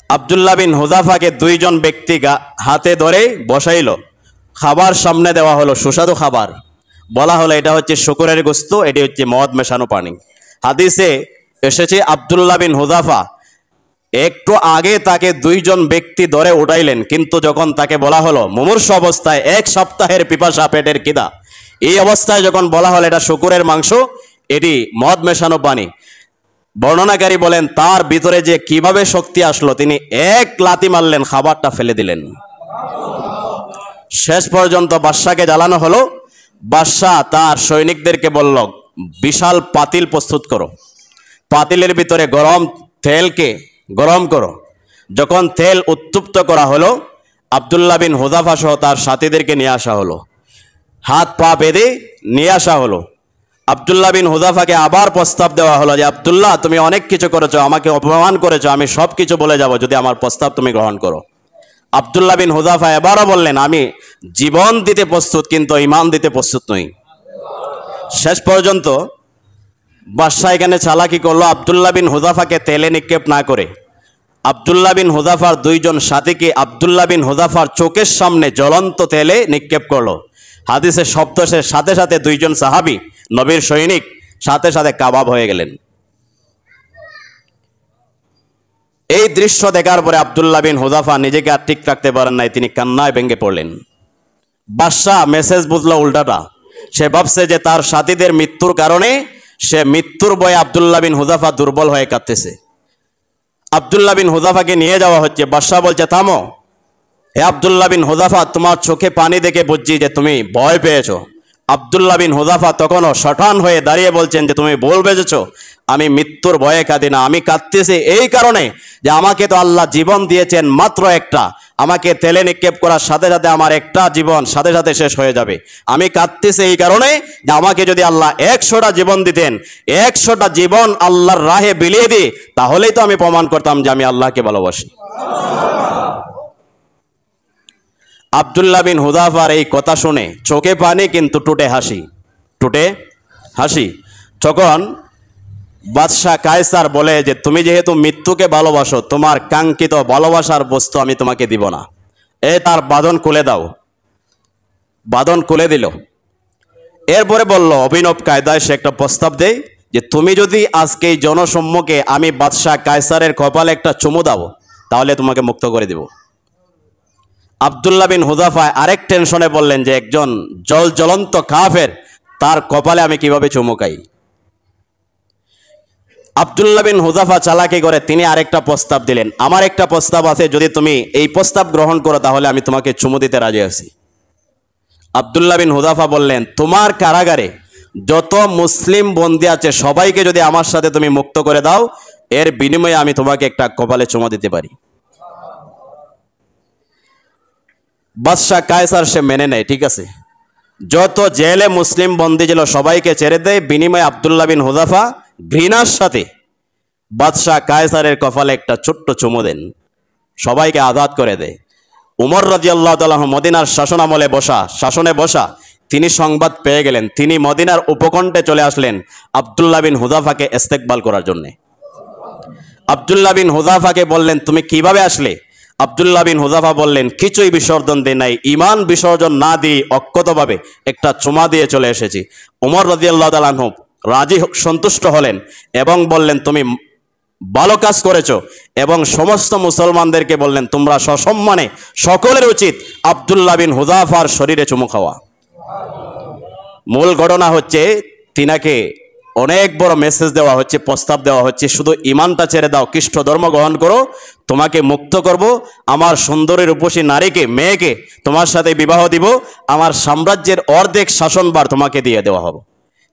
আব্দুল্লাহ বিন হুযাফাকে 2 জন ব্যক্তি হাতে ধরে বসাইল, খাবার সামনে দেওয়া হলো, সুস্বাদু খাবার, বলা হলো এটা হচ্ছে শূকরের গোশত, এটি হচ্ছে মদ মেশানো পানি। হাদিসে এসেছে আব্দুল্লাহ বিন হুযাফা একটু আগে তাকে 2 জন ব্যক্তি ধরে উঠাইলেন, কিন্তু যখন তাকে বলা হলো মুমূর্ষু অবস্থায়, 1 সপ্তাহের পিপাসা, পেটের খিদা, এই অবস্থায় যখন বলা হলো এটা শূকরের মাংস, এটি মদ মেশানো পানি, বর্ণনাকারী বলেন তার ভিতরে যে কিভাবে শক্তি আসলো, তিনি এক লাথি মারলেন, খাবারটা ফেলে দিলেন। শেষ পর্যন্ত বাদশাকে জ্বালানো হলো। বাদশা তার সৈনিকদেরকে বলল বিশাল পাতিল প্রস্তুত করো, পাতিলের ভিতরে গরম তেলকে গরম করো। যখন তেল উত্তপ্ত করা হলো, আব্দুল্লাহ বিন হুযাফা সহ তার সাথীদেরকে নিয়ে আসা হলো, হাত পা বেঁধে নিয়ে আসা হলো। আব্দুল্লাহ বিন হুযাফাকে আবার প্রস্তাব দেওয়া হলো যে আব্দুল্লাহ, তুমি অনেক কিছু করেছো, আমাকে অপমান করেছো, আমি সব কিছু বলে যাব যদি আমার প্রস্তাব তুমি গ্রহণ করো। আব্দুল্লাহ বিন হুযাফা এবারও বললেন আমি জীবন দিতে প্রস্তুত, কিন্তু ঈমান দিতে প্রস্তুত নই। শেষ পর্যন্ত বাদশা এখানে চালাকি করলো, আব্দুল্লাহ বিন হুযাফাকে তেলে নিক্ষেপ না করে আব্দুল্লাহ বিন হুযাফার 2 জন সাথীকে আব্দুল্লাহ বিন হুযাফার চোখের সামনে জ্বলন্ত তেলে নিক্ষেপ করলো। হাদিসে শব্দের সাথে সাথে 2 জন সাহাবী, নবীর সৈনিক, সাথে সাথে কাবাব হয়ে গেলেন। এই দৃশ্য দেখার পরে আব্দুল্লাহ বিন হুযাফা নিজেকে আর ঠিক রাখতে পারেন নাই, তিনি কান্নায় ভেঙে পড়লেন। বাদশা মেসেজ বুঝলো উল্টাটা, সে ভাবছে যে তার সাথীদের মৃত্যুর কারণে সে মৃত্যুর ভয়ে আব্দুল্লাহ বিন হুযাফা দুর্বল হয়ে কাঁদতেছে। আব্দুল্লাহ বিন হুযাফাকে নিয়ে যাওয়া হচ্ছে। বাদশা বলছে থামো, হে আব্দুল্লাহ বিন হুযাফা, তোমার চোখে পানি দেখে বুঝছি যে তুমি ভয় পেয়েছো। আব্দুল্লাহ বিন হুযাফা তখনও শঠান হয়ে দাঁড়িয়ে বলছেন যে তুমি ভুল বুঝেছো, আমি মৃত্যুর ভয়ে কাঁদি না, আমি কাঁদতেছি এই কারণে যে আমাকে তো আল্লাহ জীবন দিয়েছেন মাত্র একটা, আমাকে তেলে নিক্ষেপ করার সাথে সাথে আমার একটা জীবন সাথে সাথে শেষ হয়ে যাবে। আমি কাঁদতেছি এই কারণে যে আমাকে যদি আল্লাহ 100টা জীবন দিতেন, 100টা জীবন আল্লাহর রাহে বিলিয়ে দিই, তাহলেই তো আমি প্রমাণ করতাম যে আমি আল্লাহকে ভালোবাসি। আব্দুল্লাহ বিন হুযাফার এই কথা শুনে চোখে পানি কিন্তু টুটে হাসি। তখন বাদশাহ কায়সার বলে যে তুমি যেহেতু মৃত্যুকে ভালোবাসো, তোমার কাঙ্ক্ষিত ভালোবাসার বস্তু আমি তোমাকে দিব না, তার বাঁধন খুলে দাও। বাঁধন খুলে দিল। এরপরে বলল অভিনব কায়দায় সে একটা প্রস্তাব দেয় যে তুমি যদি আজকে এই জনসম্মুখে আমি বাদশাহ কায়সারের কপালে একটা চুমু দাও, তাহলে তোমাকে মুক্ত করে দিব। আব্দুল্লাহ বিন হুযাফা আরেক টেনশনে বললেন যে একজন জ্বলন্ত কাফের, তার কপালে আমি কিভাবে চুমুকাই। আব্দুল্লাহ বিন হুযাফা চালাকি করে তিনি আরেকটা প্রস্তাব দিলেন, আমার একটা প্রস্তাব আছে, যদি তুমি এই প্রস্তাব গ্রহণ করো তাহলে আমি তোমাকে চুমু দিতে রাজি আছি। আব্দুল্লাহ বিন হুযাফা বললেন তোমার কারাগারে যত মুসলিম বন্দী আছে সবাইকে যদি আমার সাথে তুমি মুক্ত করে দাও, এর বিনিময়ে আমি তোমাকে একটা কপালে চুমু দিতে পারি। বাদশাহ কায়সার সে মেনে নেয়, ঠিক আছে, যত জেলে মুসলিম বন্দী ছিল সবাইকে ছেড়ে দেয়, বিনিময়ে আব্দুল্লাহ বিন হুযাফা ঘৃণার সাথে বাদশাহ কায়সারের কপালে একটা ছোট্ট চুমু দেন, সবাইকে আজাদ করে দেয়। উমর রাদিয়াল্লাহু তাআলা মদিনার শাসনে বসা তিনি সংবাদ পেয়ে গেলেন, তিনি মদিনার উপকণ্ঠে চলে আসলেন আব্দুল্লাহ বিন হুযাফাকে ইস্তেকবাল করার জন্য। আব্দুল্লাহ বিন হুযাফাকে বললেন তুমি কিভাবে আসলে? আব্দুল্লাহ বিন হুযাফা বললেন কিছুই বিসর্জন দেই নাই, ঈমান বিসর্জন না দিয়ে অক্ষতভাবে একটা চুমা দিয়ে চলে এসেছি। ওমর রাদিয়াল্লাহু তাআলা আনহু রাজি সন্তুষ্ট হলেন এবং বললেন তুমি ভালো কাজ করেছো, এবং সমস্ত মুসলমানদেরকে বললেন তোমরা সসম্মানে সকলের উচিত আব্দুল্লাহ বিন হুযাফার শরীরে চুমু খাওয়া। মূল ঘটনা হচ্ছে তিনাকে অনেক বড় মেসেজ দেওয়া হচ্ছে, প্রস্তাব দেওয়া হচ্ছে, শুধু ইমানটা ছেড়ে দাও, খ্রিস্ট ধর্ম গ্রহণ করো, তোমাকে মুক্ত করব, আমার সুন্দরী রূপসী নারীকে মেয়েকে তোমার সাথে বিবাহ দিব, আমার সাম্রাজ্যের অর্ধেক শাসনভার তোমাকে দিয়ে দেওয়া হবে।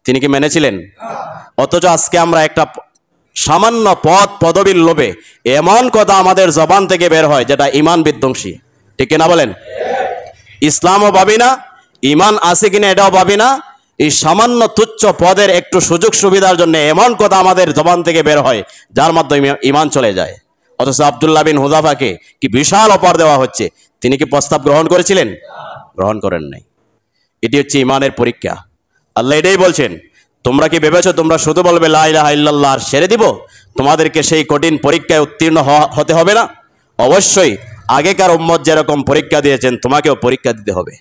তিনি কি মেনেছিলেন? অথচ আজকে আমরা একটা সামান্য পদ পদবীর লোভে এমন কথা আমাদের জবান থেকে বের হয় যেটা ইমান বিধ্বংসী। ঠিক কিনা বলেন? ইসলামও ভাবি না, ইমান আছে কিনা এটাও ভাবি না, এই সামান্য তুচ্ছ পদের একটু সুযোগ সুবিধার জন্য এমন কথা আমাদের জবান থেকে বের হয় যার মাধ্যমে ইমান চলে যায়। অথচ আব্দুল্লাহ বিন হুযাফাকে কি বিশাল অফার দেওয়া হচ্ছে, তিনি কি প্রস্তাব গ্রহণ করেছিলেন? গ্রহণ করেন নাই। এটি হচ্ছে ইমানের পরীক্ষা। আল্লাহ এটাই বলছেন, তোমরা কি ভেবেছো তোমরা শুধু বলবে লা ইলাহা ইল্লাল্লাহ আর ছেড়ে দিব? তোমাদেরকে সেই কঠিন পরীক্ষায় উত্তীর্ণ হতে হবে না? অবশ্যই আগেকার উম্মত যেরকম পরীক্ষা দিয়েছেন তোমাকেও পরীক্ষা দিতে হবে।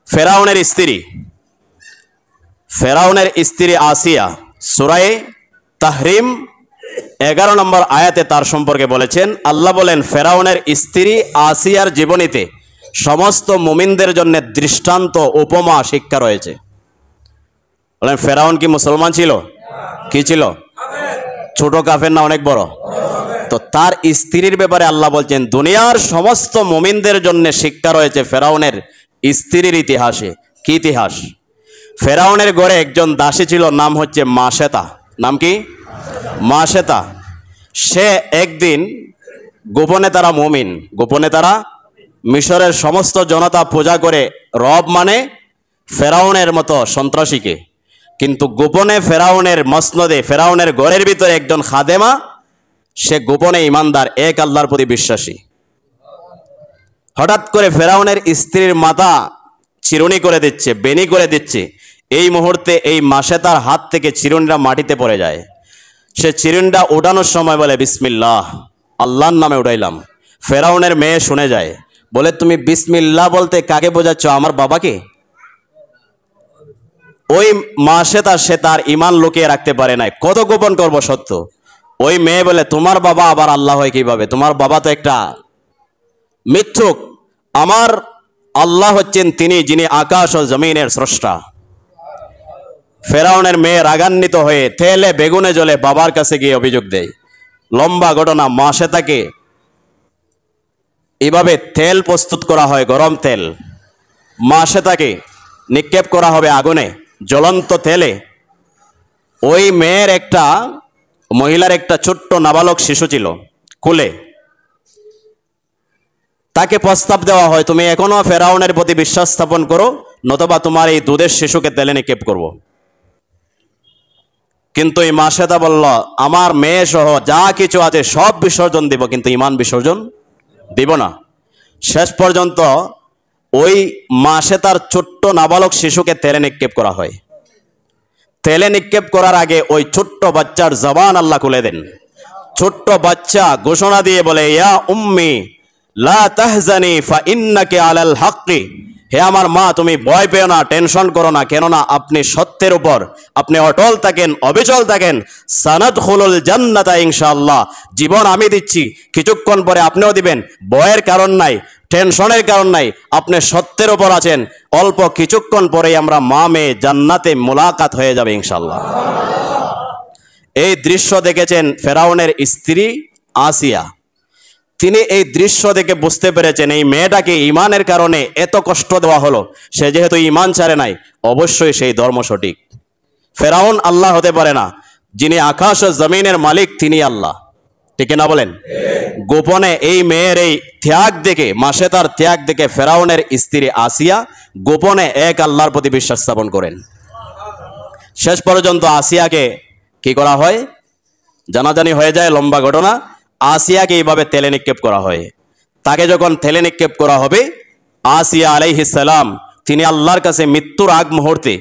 ফেরাউনের স্ত্রী আসিয়া সূরা তাহরিম 11 নম্বর আয়াতে তার সম্পর্কে বলেছেন, আল্লাহ বলেন ফেরাউনের স্ত্রী আসিয়ার জীবনীতে সমস্ত মুমিনদের জন্য দৃষ্টান্ত উপমা শিক্ষা রয়েছে। বলেন ফেরাউন কি মুসলমান ছিল? কি ছিল? ছোট কাফের না অনেক বড়? তো তার স্ত্রীর ব্যাপারে আল্লাহ বলছেন দুনিয়ার সমস্ত মুমিনদের জন্য শিক্ষা রয়েছে ফেরাউনের স্ত্রীর ইতিহাসে। কি ইতিহাস? ফেরাউনের ঘরে একজন দাসী ছিল, নাম হচ্ছে মাশেতা। নাম কি? মাশেতা। সে একদিন গোপনে তারা মুমিন, গোপনে তারা মিশরের সমস্ত জনতা পূজা করে রব মানে ফেরাউনের মতো সন্ত্রাসীকে, কিন্তু গোপনে ফেরাউনের মসনদে ফেরাউনের ঘরের ভিতরে একজন খাদেমা, সে গোপনে ইমানদার, এক আল্লাহর প্রতি বিশ্বাসী। হঠাৎ করে ফেরাউনের স্ত্রীর মাথা চিরুনি করে দিচ্ছে, বেনি করে দিচ্ছে। এই মুহূর্তে এই মাশেতার হাত থেকে চিরুনিটা মাটিতে পড়ে যায়। সে চিরুনিটা ওঠানোর সময় বলে বিসমিল্লাহ, আল্লাহর নামে উঠাইলাম। ফেরাউনের মেয়ে শুনে যায়, বলে তুমি বিসমিল্লাহ বলতে কাকে বোঝাচ্ছ? আমার বাবাকে? ওই মাশেতা সে তার ইমান লুকিয়ে রাখতে পারে নাই, কত গোপন করব সত্য। ওই মেয়ে বলে তোমার বাবা আবার আল্লাহ হয় কিভাবে? তোমার বাবা তো একটা মিথ্যুক। আমার আল্লাহ হচ্ছেন তিনি যিনি আকাশ ও জমিনের স্রষ্টা। ফেরাউনের মেয়ে রাগান্বিত হয়ে তেলে বেগুনে জ্বলে বাবার কাছে গিয়ে অভিযোগ দেয়। লম্বা ঘটনা। মাশেতাকে এভাবে তেল প্রস্তুত করা হয়, গরম তেল। মাশেতাকে নিক্ষেপ করা হবে আগুনে, জ্বলন্ত তেলে। ওই মেয়ের একটা মহিলার একটা ছোট্ট নাবালক শিশু ছিল কোলে। তাকে প্রস্তাব দেওয়া হয় তুমি এখনো ফেরাউনের প্রতি বিশ্বাস স্থাপন করো, নতুবা তোমার এই দুধের শিশুকে তেলে নিক্ষেপ করব। কিন্তু এই মাশেতা বলল আমার মেয়ে সহ যা কিছু আছে সব বিসর্জন দিব, কিন্তু ইমান বিসর্জন দিব না। শেষ পর্যন্ত ওই মাশেতার ছোট্ট নাবালক শিশুকে তেলে নিক্ষেপ করা হয়। তেলে নিক্ষেপ করার আগে ওই ছোট্ট বাচ্চার জবান আল্লাহ খুলে দেন। ছোট্ট বাচ্চা ঘোষণা দিয়ে বলে ইয়া উম্মি লা তাহজানি ফা ইন্নাকি আলাল হাক্কি, হে আমার মা তুমি ভয় পেও না, টেনশন করো না, কেননা আপনি সত্যের উপর আপনি অটল থাকেন, অবিচল থাকেন। সানাদখুলুল জান্নাতা ইনশাআল্লাহ, জীবন আমি দিচ্ছি, কিছুক্ষণ পরে আপনিও দিবেন। ভয়ের কারণ নাই, টেনশনের কারণ নাই, আপনি সত্যের উপর আছেন। অল্প কিছুক্ষণ পরেই আমরা মা মেয়ে জান্নাতে মোলাকাত হয়ে যাবে ইনশাআল্লাহ। এই দৃশ্য দেখেছেন ফেরাউনের স্ত্রী আসিয়া। তিনি এই দৃশ্য দেখে বুঝতে পেরেছেন এই মেয়েটাকে ইমানের কারণে এত কষ্ট দেওয়া হলো, সে যেহেতু ইমান ছাড়ে নাই, অবশ্যই সেই ধর্ম সঠিক। ফেরাউন আল্লাহ হতে পারে না, যিনি আকাশ ও জমিনের মালিক তিনি আল্লাহ। ঠিক না বলেন? গোপনে এই মেয়ের এই ত্যাগ দেখে, মাশেতার ত্যাগ দেখে ফেরাউনের স্ত্রী আসিয়া গোপনে এক আল্লাহর প্রতি বিশ্বাস স্থাপন করেন। শেষ পর্যন্ত আসিয়াকে কি করা হয়? জানাজানি হয়ে যায়, লম্বা ঘটনা। আসিয়াকে এইভাবে তেলে নিক্ষেপ করা হয়। তাকে যখন তেলে নিক্ষেপ করা হবে, আসিয়া আলাইহিস সালাম তিনি আল্লাহর কাছে মৃত্যুর আগ মুহূর্তে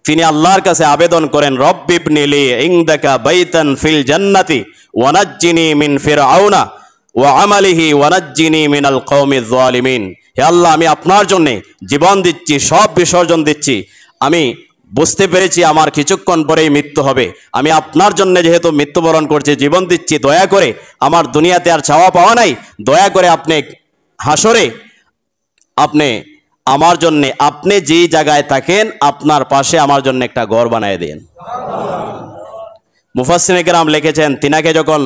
তিনি আল্লাহর কাছে আবেদন করেন, রব্বিবনি লি ইনদাকা বাইতান ফিল জান্নাতি ওয়া নাজ্জিনি মিন ফিরআউনা ওয়া আমালিহি ওয়া নাজ্জিনি মিনাল কওমিজ যালিমিন। হে আল্লাহ, আমি আপনার জন্য জীবন দিচ্ছি, সব বিসর্জন দিচ্ছি। আমি বুঝতে পেরেছি আমার কিছুক্ষণ পরেই মৃত্যু হবে। আমি আপনার জন্য যেহেতু মৃত্যুবরণ করছি, জীবন দিচ্ছি, দয়া করে, আমার দুনিয়াতে আর চাওয়া পাওয়া নাই, দয়া করে আপনি হাসরে আপনি আমার জন্য, আপনি যেই জায়গায় থাকেন আপনার পাশে আমার জন্য একটা ঘর বানিয়ে দিন। মুফাসসিরিনে কেরাম লিখেছেন, তিনাকে যখন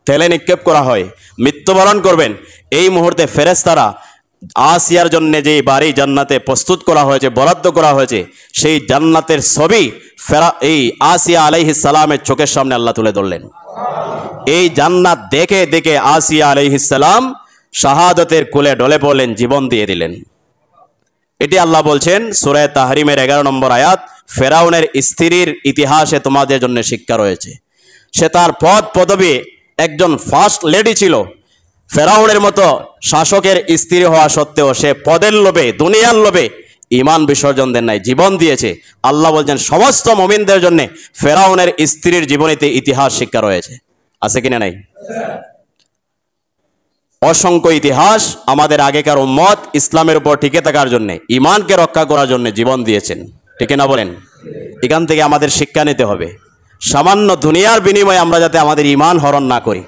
তেলে নিক্ষেপ করা হয়, মৃত্যুবরণ করবেন, এই মুহূর্তে ফেরেশতারা আসিয়ার জন্য যে বাড়ি জান্নাতে প্রস্তুত করা হয়েছে, বরাদ্দ করা হয়েছে, সেই জান্নাতের ছবি এই আসিয়া আলাইহিস সালামের চোখের সামনে আল্লাহ তুলে ধরলেন। এই জান্নাত দেখে দেখে আসিয়া আলাইহিস সালাম শাহাদাতের কোলে ঢলে পড়লেন, জীবন দিয়ে দিলেন। এটি আল্লাহ বলছেন সূরা তাহরিমের 11 নম্বর আয়াত, ফেরাউনের স্ত্রীর ইতিহাসে তোমাদের জন্য শিক্ষা রয়েছে। সে তার পদ পদবী একজন ফার্স্ট লেডি ছিল। ফেরাউনের মতো শাসকের স্ত্রী হওয়া সত্ত্বেও সে পদের লোভে, দুনিয়ার লোভে ঈমান বিসর্জন দেন নাই, জীবন দিয়েছে। আল্লাহ বলছেন সমস্ত মুমিনদের জন্য ফেরাউনের স্ত্রীর জীবনীতে ইতিহাস শিক্ষা রয়েছে। আছে কিনা নাই? অসংখ্য ইতিহাস আমাদের আগেকার উম্মত ইসলামের উপর টিকে থাকার জন্য, ঈমানকে রক্ষা করার জন্য জীবন দিয়েছেন। ঠিক না বলেন? এখান থেকে আমাদের শিক্ষা নিতে হবে, সামান্য দুনিয়ার বিনিময়ে আমরা যাতে আমাদের ঈমান হরণ না করি।